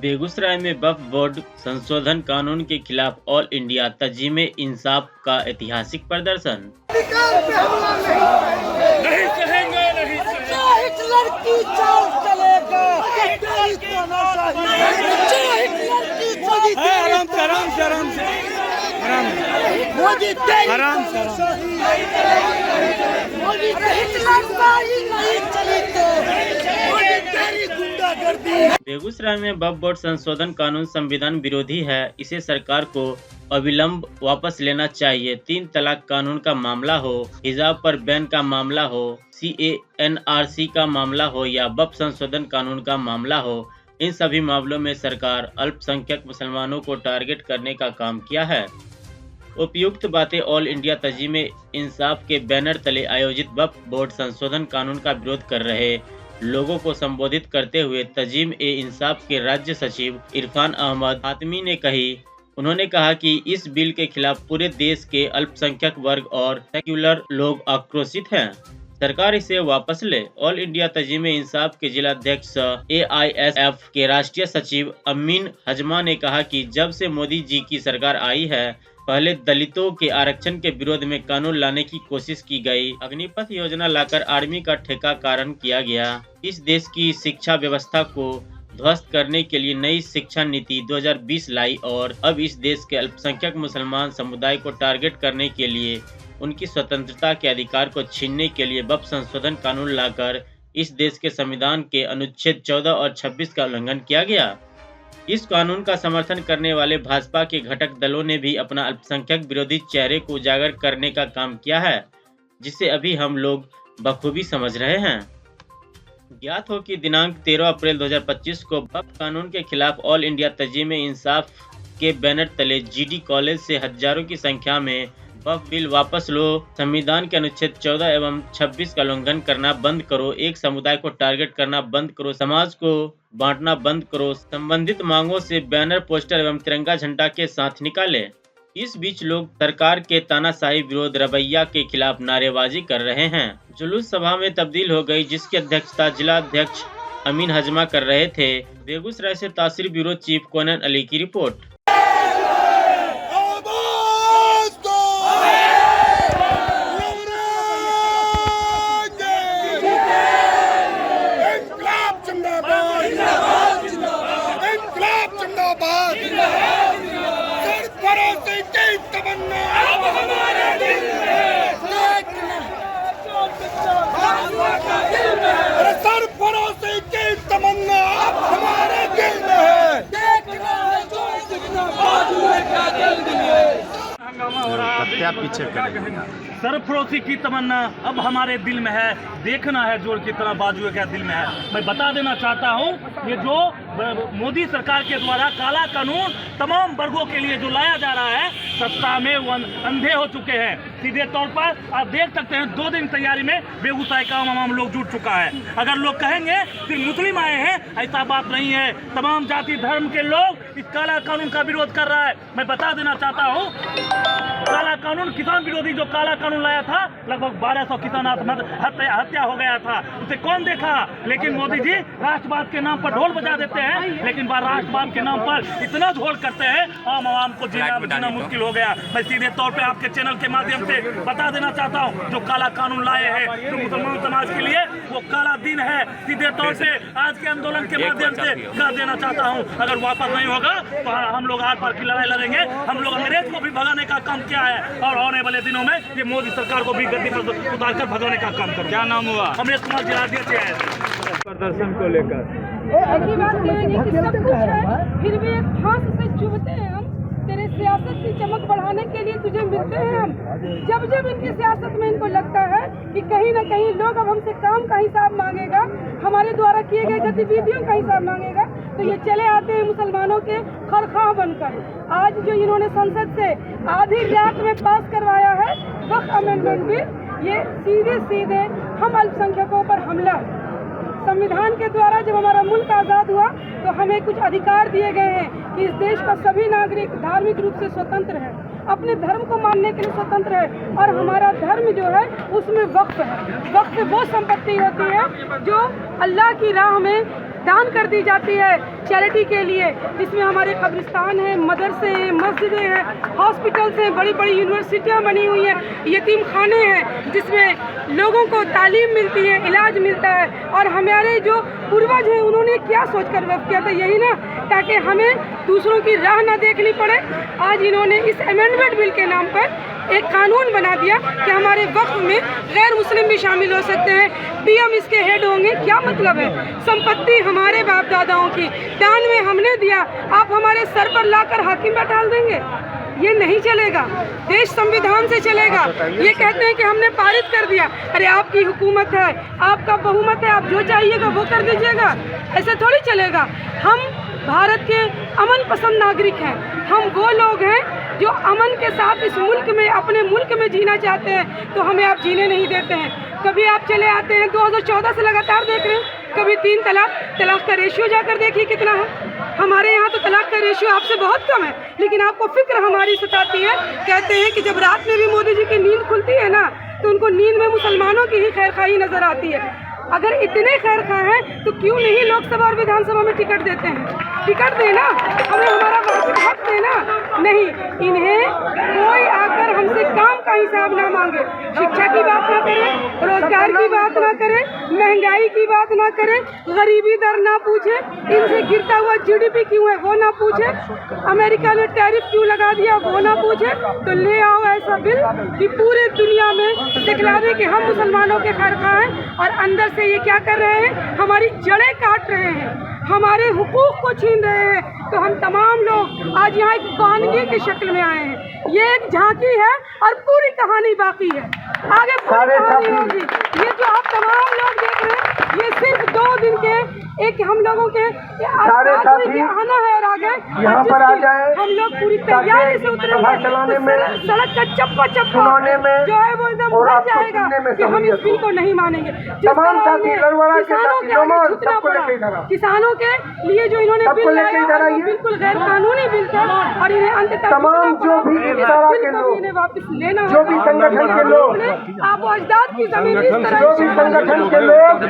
बेगूसराय में वक्फ बोर्ड संशोधन कानून के खिलाफ ऑल इंडिया तंजीम-ए-इंसाफ का ऐतिहासिक प्रदर्शन। नहीं कहेंगे, नहीं हिटलर की चाल चलेगा। बेगूसराय में वक्फ बोर्ड संशोधन कानून संविधान विरोधी है, इसे सरकार को अविलंब वापस लेना चाहिए। 3 तलाक कानून का मामला हो, हिजाब पर बैन का मामला हो, CANRC का मामला हो या वक्फ संशोधन कानून का मामला हो, इन सभी मामलों में सरकार अल्पसंख्यक मुसलमानों को टारगेट करने का काम किया है। उपयुक्त बातें ऑल इंडिया तंजीम-ए-इंसाफ के बैनर तले आयोजित वक्फ बोर्ड संशोधन कानून का विरोध कर रहे लोगों को संबोधित करते हुए तंजीम-ए-इंसाफ के राज्य सचिव इरफान अहमद हातमी ने कही। उन्होंने कहा कि इस बिल के खिलाफ पूरे देश के अल्पसंख्यक वर्ग और सेक्युलर लोग आक्रोशित हैं। सरकार इसे वापस ले। ऑल इंडिया तंजीम-ए-इंसाफ के जिला अध्यक्ष AISF के राष्ट्रीय सचिव अमीन हजमा ने कहा कि जब से मोदी जी की सरकार आई है, पहले दलितों के आरक्षण के विरोध में कानून लाने की कोशिश की गई। अग्निपथ योजना लाकर आर्मी का ठेका कारण किया गया। इस देश की शिक्षा व्यवस्था को ध्वस्त करने के लिए नई शिक्षा नीति 2020 लाई और अब इस देश के अल्पसंख्यक मुसलमान समुदाय को टारगेट करने के लिए उनकी स्वतंत्रता के अधिकार को छीनने के लिए वक्फ संशोधन कानून लाकर इस देश के संविधान के अनुच्छेद 14 और 26 का उल्लंघन किया गया। इस कानून का समर्थन करने वाले भाजपा के घटक दलों ने भी अपना अल्पसंख्यक विरोधी चेहरे को उजागर करने का काम किया है, जिसे अभी हम लोग बखूबी समझ रहे हैं। ज्ञात हो कि दिनांक 13 अप्रैल 2025 को वक्फ कानून के खिलाफ ऑल इंडिया तंजीम-ए-इंसाफ के बैनर तले GD कॉलेज से हजारों की संख्या में वक्फ बिल वापस लो, संविधान के अनुच्छेद 14 एवं 26 का उल्लंघन करना बंद करो, एक समुदाय को टारगेट करना बंद करो, समाज को बांटना बंद करो, संबंधित मांगों से बैनर, पोस्टर एवं तिरंगा झंडा के साथ निकाले। इस बीच लोग सरकार के तानाशाही विरोध रवैया के खिलाफ नारेबाजी कर रहे हैं। जुलूस सभा में तब्दील हो गई, जिसकी अध्यक्षता जिला अध्यक्ष अमीन हजमा कर रहे थे। बेगूसराय से तासीर ब्यूरो चीफ कोनन अली की रिपोर्ट। पीछे सरफरोशी की तमन्ना अब हमारे दिल में है, देखना है जोर की तरह बाजू क्या दिल में है। मैं बता देना चाहता हूँ, ये जो मोदी सरकार के द्वारा काला कानून तमाम वर्गों के लिए जो लाया जा रहा है, सत्ता में वो अंधे हो चुके हैं। सीधे तौर पर आप देख सकते हैं 2 दिन तैयारी में बेगूसराय का तमाम लोग जुट चुका है। अगर लोग कहेंगे कि मुस्लिम आए हैं, ऐसा बात नहीं है। तमाम जाति धर्म के लोग इस काला कानून का विरोध कर रहा है। मैं बता देना चाहता हूँ, काला कानून किसान विरोधी जो काला कानून लाया था, लगभग 1200 किसान हत्या हो गया था। उसे कौन देखा? लेकिन मोदी जी राष्ट्रवाद के नाम पर ढोल बजा देते हैं, लेकिन राष्ट्रवाद के नाम पर इतना झोल करते हैं, आम को जीना मुश्किल हो गया। मैं सीधे तौर पे आपके चैनल के माध्यम से बता देना चाहता हूँ, जो काला कानून लाए हैं जो मुसलमान समाज के लिए, वो काला दिन है। सीधे तौर पे आज के आंदोलन के माध्यम से कह देना चाहता हूँ, अगर वापस नहीं होगा तो हम लोग आर पार की लड़ाई लड़ेंगे। हम लोग अंग्रेज को भी भगाने का काम किया है और आने वाले दिनों में ये मोदी सरकार को भी गद्दी पर उतारकर भगाने का काम करें। क्या नाम हुआ? अमृत कुमार जिलाध्यक्ष है। प्रदर्शन को लेकर ऐसी बात कहेंगे कि सब कुछ है, फिर भी एक फांस से चुभते हैं हम। तेरे सियासत की चमक बढ़ाने के लिए तुझे मिलते हैं हम। जब जब इनकी सियासत में इनको लगता है कि कहीं न कहीं लोग अब हमसे काम का हिसाब मांगेगा, हमारे द्वारा किए गए गतिविधियों का हिसाब मांगेगा, तो ये चले आते हैं मुसलमानों के खरखा बनकर। आज जो इन्होंने संसद से आधी रात में पास करवाया है वक्फ अमेंडमेंट बिल, ये सीधे सीधे हम अल्पसंख्यकों पर हमला। संविधान के द्वारा जब हमारा मुल्क आज़ाद हुआ तो हमें कुछ अधिकार दिए गए हैं कि इस देश का सभी नागरिक धार्मिक रूप से स्वतंत्र है, अपने धर्म को मानने के लिए स्वतंत्र है। और हमारा धर्म जो है उसमें वक्फ है। वक्फ वो संपत्ति होती है जो अल्लाह की राह में दान कर दी जाती है चैरिटी के लिए, जिसमें हमारे कब्रिस्तान हैं, मदरसे हैं, मस्जिदें हैं, हॉस्पिटल्स हैं, बड़ी बड़ी यूनिवर्सिटियाँ बनी हुई हैं, यतीम खाने हैं जिसमें लोगों को तालीम मिलती है, इलाज मिलता है। और हमारे जो पूर्वज हैं उन्होंने क्या सोच कर वक़्त किया था, यही ना, ताकि हमें दूसरों की राह ना देखनी पड़े। आज इन्होंने इस अमेंडमेंट बिल के नाम पर एक कानून बना दिया कि हमारे वक्फ में गैर मुस्लिम भी शामिल हो सकते हैं, पीएम इसके हेड होंगे। क्या मतलब है? संपत्ति हमारे बाप दादाओं की दान में हमने दिया, आप हमारे सर पर लाकर हाकिम बैठा देंगे? ये नहीं चलेगा। देश संविधान से चलेगा। ये कहते हैं कि हमने पारित कर दिया। अरे आपकी हुकूमत है, आपका बहुमत है, आप जो चाहिएगा वो कर दीजिएगा, ऐसे थोड़ी चलेगा। हम भारत के अमन पसंद नागरिक हैं, हम वो लोग हैं जो अमन के साथ इस मुल्क में, अपने मुल्क में जीना चाहते हैं, तो हमें आप जीने नहीं देते हैं। कभी आप चले आते हैं 2014 से लगातार देख रहे हैं, कभी 3 तलाक का रेशियो जाकर देखिए कितना है। हमारे यहाँ तो तलाक का रेशियो आपसे बहुत कम है, लेकिन आपको फिक्र हमारी सताती है। कहते हैं कि जब रात में भी मोदी जी की नींद खुलती है ना, तो उनको नींद में मुसलमानों की ही खैरखाई नजर आती है। अगर इतने खैरखा हैं तो क्यों नहीं लोकसभा और विधानसभा में टिकट देते हैं? टिकट देना, हमें हमारा हक देना। नहीं, इन्हें कोई आकर हमसे काम का हिसाब ना मांगे, शिक्षा की बात ना करें, रोजगार की बात ना करें, महंगाई की बात ना करें, गरीबी दर ना पूछे, इनसे गिरता हुआ जीडीपी क्यों है वो ना पूछे, अमेरिका ने टैरिफ क्यों लगा दिया वो ना पूछे। तो ले आओ ऐसा बिल कि पूरे दुनिया में दिखला दे कि हम मुसलमानों के खैरखा हैं, और अंदर से ये क्या कर रहे हैं, हमारी जड़ें काट रहे हैं, हमारे हुकूक को छीन रहे हैं। तो हम तमाम लोग आज यहाँ एक वानगी की शक्ल में आए हैं। ये एक झांकी है और पूरी कहानी बाकी है, आगे पूरी कहानी होगी। ये जो आप तमाम लोग देख रहे हैं, ये सिर्फ 2 दिन के एक हम लोगों के आना है, और आगे यहाँ पर आ जाए। हम लोग पूरी तैयारी से उतरेंगे, तो सड़क का चप्पा जो है वो एकदम भर जाएगा कि हम इस बिल को नहीं मानेंगे। किसानों के लिए जो इन्होंने बिल लाया वो बिल्कुल गैर कानूनी बिल था, और इन्हें अंत तक तमाम जो भी इस तरह के लोग, इन्हें वापस लेना, जो भी संगठन के लोग, आप अजदाद की जमीन इस तरह जो भी संगठन के लोग